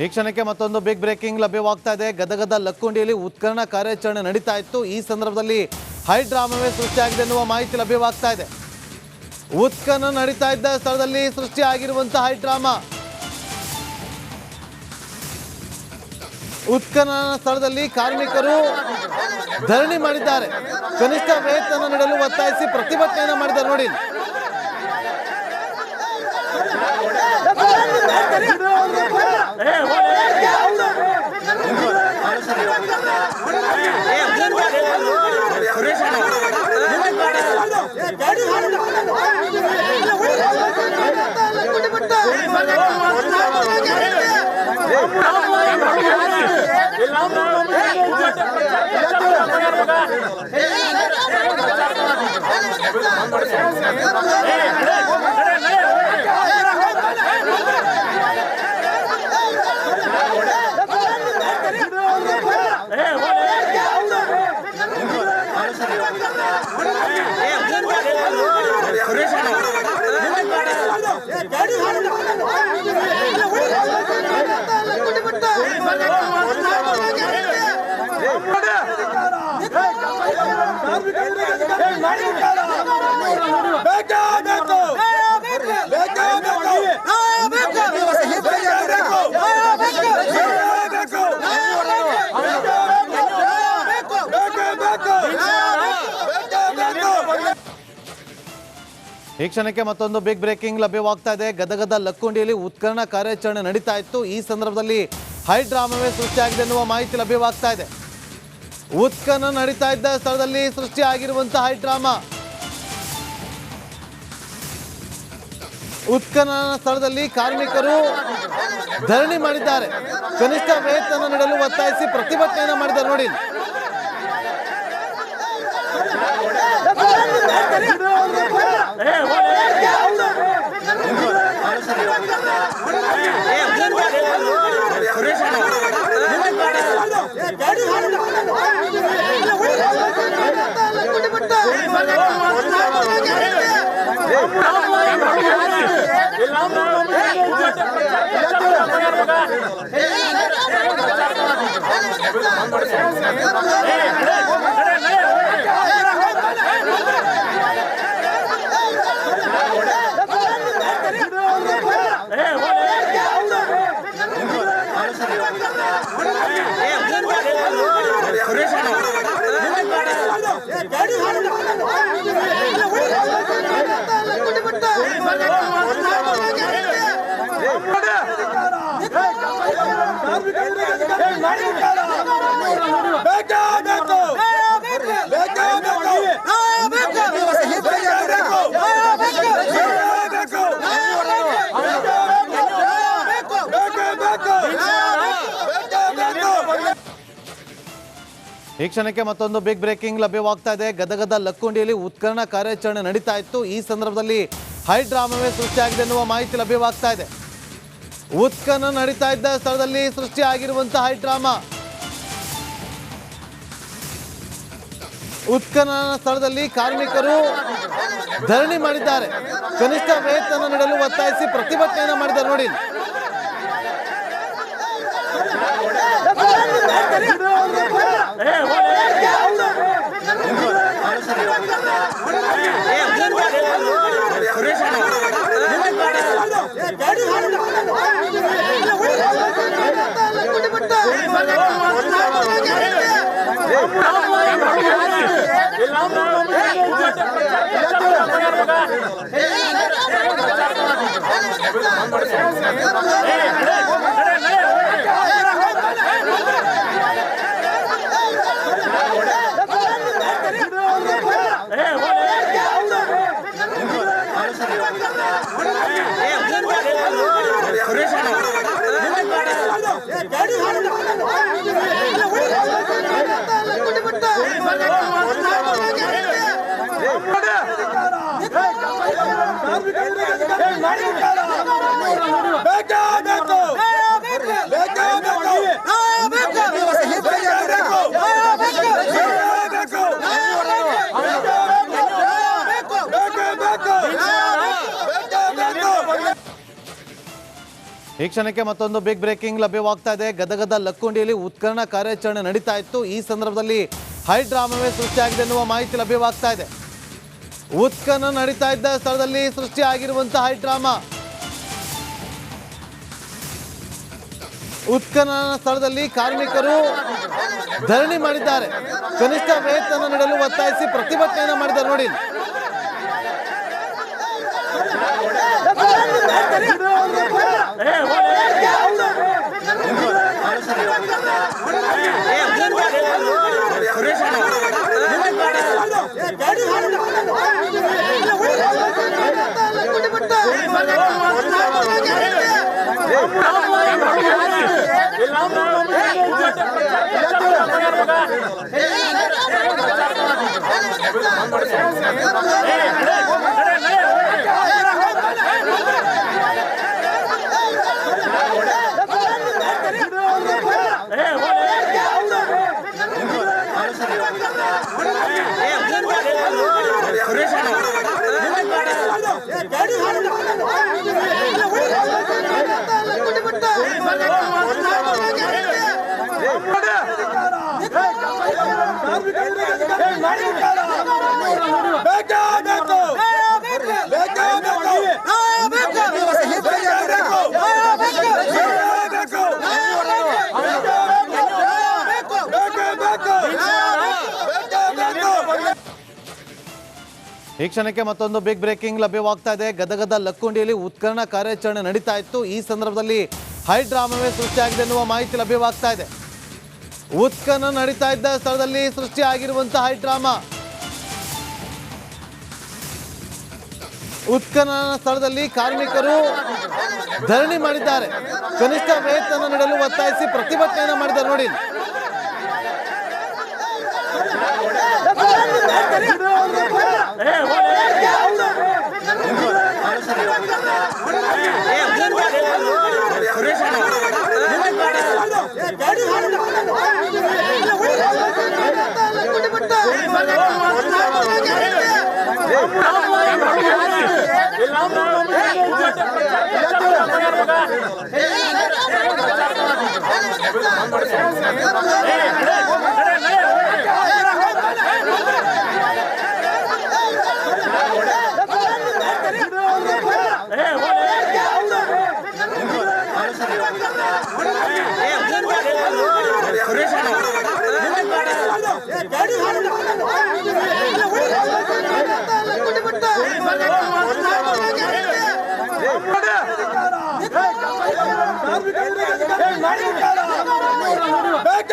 ಈ ಕ್ಷಣಕ್ಕೆ ಮತ್ತೊಂದು ಬಿಗ್ ಬ್ರೇಕಿಂಗ್ ಲಭ್ಯವಾಗ್ತಾ ಇದೆ. ಗದಗದ ಲಕ್ಕುಂಡಿಯಲ್ಲಿ ಉತ್ಖನನ ಕಾರ್ಯಾಚರಣೆ ನಡೀತಾ ಇತ್ತು. ಈ ಸಂದರ್ಭದಲ್ಲಿ ಹೈಡ್ರಾಮವೇ ಸೃಷ್ಟಿಯಾಗಿದೆ ಎನ್ನುವ ಮಾಹಿತಿ ಲಭ್ಯವಾಗ್ತಾ ಇದೆ. ಉತ್ಖನನ ನಡೀತಾ ಇದ್ದ ಸ್ಥಳದಲ್ಲಿ ಸೃಷ್ಟಿಯಾಗಿರುವಂತಹ ಹೈಡ್ರಾಮಾ. ಉತ್ಖನನ ಸ್ಥಳದಲ್ಲಿ ಕಾರ್ಮಿಕರು ಧರಣಿ ಮಾಡಿದ್ದಾರೆ. ಕನಿಷ್ಠ ವೇತನ ನೀಡಲು ಒತ್ತಾಯಿಸಿ ಪ್ರತಿಭಟನೆಯನ್ನು ಮಾಡಿದ್ದಾರೆ. ನೋಡಿ, ಈ ಕ್ಷಣಕ್ಕೆ ಮತ್ತೊಂದು ಬಿಗ್ ಬ್ರೇಕಿಂಗ್ ಲಭ್ಯವಾಗ್ತಾ ಇದೆ. ಗದಗದ ಲಕ್ಕುಂಡಿಯಲ್ಲಿ ಉತ್ಖನನ ಕಾರ್ಯಾಚರಣೆ ನಡೀತಾ ಇತ್ತು. ಈ ಸಂದರ್ಭದಲ್ಲಿ ಹೈಡ್ರಾಮವೇ ಸೃಷ್ಟಿಯಾಗಿದೆ ಎನ್ನುವ ಮಾಹಿತಿ ಲಭ್ಯವಾಗ್ತಾ ಇದೆ. ಉತ್ಖನನ ನಡೀತಾ ಇದ್ದ ಸ್ಥಳದಲ್ಲಿ ಸೃಷ್ಟಿಯಾಗಿರುವಂತಹ ಹೈಡ್ರಾಮಾ. ಉತ್ಖನನ ಸ್ಥಳದಲ್ಲಿ ಕಾರ್ಮಿಕರು ಧರಣಿ ಮಾಡಿದ್ದಾರೆ. ಕನಿಷ್ಠ ವೇತನ ನೀಡಲು ಒತ್ತಾಯಿಸಿ ಪ್ರತಿಭಟನೆಯನ್ನು ಮಾಡಿದ್ದಾರೆ. ನೋಡಿ, ಈ ಕ್ಷಣಕ್ಕೆ ಮತ್ತೊಂದು ಬಿಗ್ ಬ್ರೇಕಿಂಗ್ ಲಭ್ಯವಾಗ್ತಾ ಇದೆ. ಗದಗದ ಲಕ್ಕುಂಡಿಯಲ್ಲಿ ಉತ್ಖನನ ಕಾರ್ಯಾಚರಣೆ ನಡೀತಾ ಇತ್ತು. ಈ ಸಂದರ್ಭದಲ್ಲಿ ಹೈಡ್ರಾಮವೇ ಸೃಷ್ಟಿಯಾಗಿದೆ ಎನ್ನುವ ಮಾಹಿತಿ ಲಭ್ಯವಾಗ್ತಾ ಇದೆ. ಉತ್ಖನನ ನಡೀತಾ ಇದ್ದ ಸ್ಥಳದಲ್ಲಿ ಸೃಷ್ಟಿಯಾಗಿರುವಂತಹ ಹೈಡ್ರಾಮಾ. ಉತ್ಖನನ ಸ್ಥಳದಲ್ಲಿ ಕಾರ್ಮಿಕರು ಧರಣಿ ಮಾಡಿದ್ದಾರೆ. ಕನಿಷ್ಠ ವೇತನ ನೀಡಲು ಒತ್ತಾಯಿಸಿ ಪ್ರತಿಭಟನೆಯನ್ನು ಮಾಡಿದ್ದಾರೆ. ನೋಡಿ, ಈ ಕ್ಷಣಕ್ಕೆ ಮತ್ತೊಂದು ಬಿಗ್ ಬ್ರೇಕಿಂಗ್ ಲಭ್ಯವಾಗ್ತಾ ಇದೆ. ಗದಗದ ಲಕ್ಕುಂಡಿಯಲ್ಲಿ ಉತ್ಖನನ ಕಾರ್ಯಾಚರಣೆ ನಡೀತಾ ಇತ್ತು. ಈ ಸಂದರ್ಭದಲ್ಲಿ ಹೈ ಡ್ರಾಮಾವೇ ಸೃಷ್ಟಿಯಾಗಿದೆ ಎನ್ನುವ ಮಾಹಿತಿ ಲಭ್ಯವಾಗ್ತಾ ಇದೆ. ಉತ್ಖನನ ನಡೀತಾ ಇದ್ದ ಸ್ಥಳದಲ್ಲಿ ಸೃಷ್ಟಿಯಾಗಿರುವಂತಹ ಹೈ ಡ್ರಾಮಾ. ಉತ್ಖನನ ಸ್ಥಳದಲ್ಲಿ ಕಾರ್ಮಿಕರು ಧರಣಿ ಮಾಡಿದ್ದಾರೆ. ಕನಿಷ್ಠ ವೇತನ ನೀಡಲು ಒತ್ತಾಯಿಸಿ ಪ್ರತಿಭಟನೆಯನ್ನು ಮಾಡಿದ್ದಾರೆ. ನೋಡಿ, ಈ ಕ್ಷಣಕ್ಕೆ ಮತ್ತೊಂದು ಬಿಗ್ ಬ್ರೇಕಿಂಗ್ ಲಭ್ಯವಾಗ್ತಾ ಇದೆ. ಗದಗದ ಲಕ್ಕುಂಡಿಯಲ್ಲಿ ಉತ್ಖನನ ಕಾರ್ಯಾಚರಣೆ ನಡೀತಾ ಇತ್ತು. ಈ ಸಂದರ್ಭದಲ್ಲಿ ಹೈ ಡ್ರಾಮಾವೇ ಸೃಷ್ಟಿಯಾಗಿದೆ ಎನ್ನುವ ಮಾಹಿತಿ ಲಭ್ಯವಾಗ್ತಾ ಇದೆ. ಉತ್ಖನನ ನಡೀತಾ ಇದ್ದ ಸ್ಥಳದಲ್ಲಿ ಸೃಷ್ಟಿಯಾಗಿರುವಂತಹ ಹೈ ಡ್ರಾಮಾ. ಉತ್ಖನನ ಸ್ಥಳದಲ್ಲಿ ಕಾರ್ಮಿಕರು ಧರಣಿ ಮಾಡಿದ್ದಾರೆ. ಕನಿಷ್ಠ ವೇತನ ನೀಡಲು ಒತ್ತಾಯಿಸಿ ಪ್ರತಿಭಟನೆಯನ್ನು ಮಾಡಿದ್ದಾರೆ. ನೋಡಿ, Back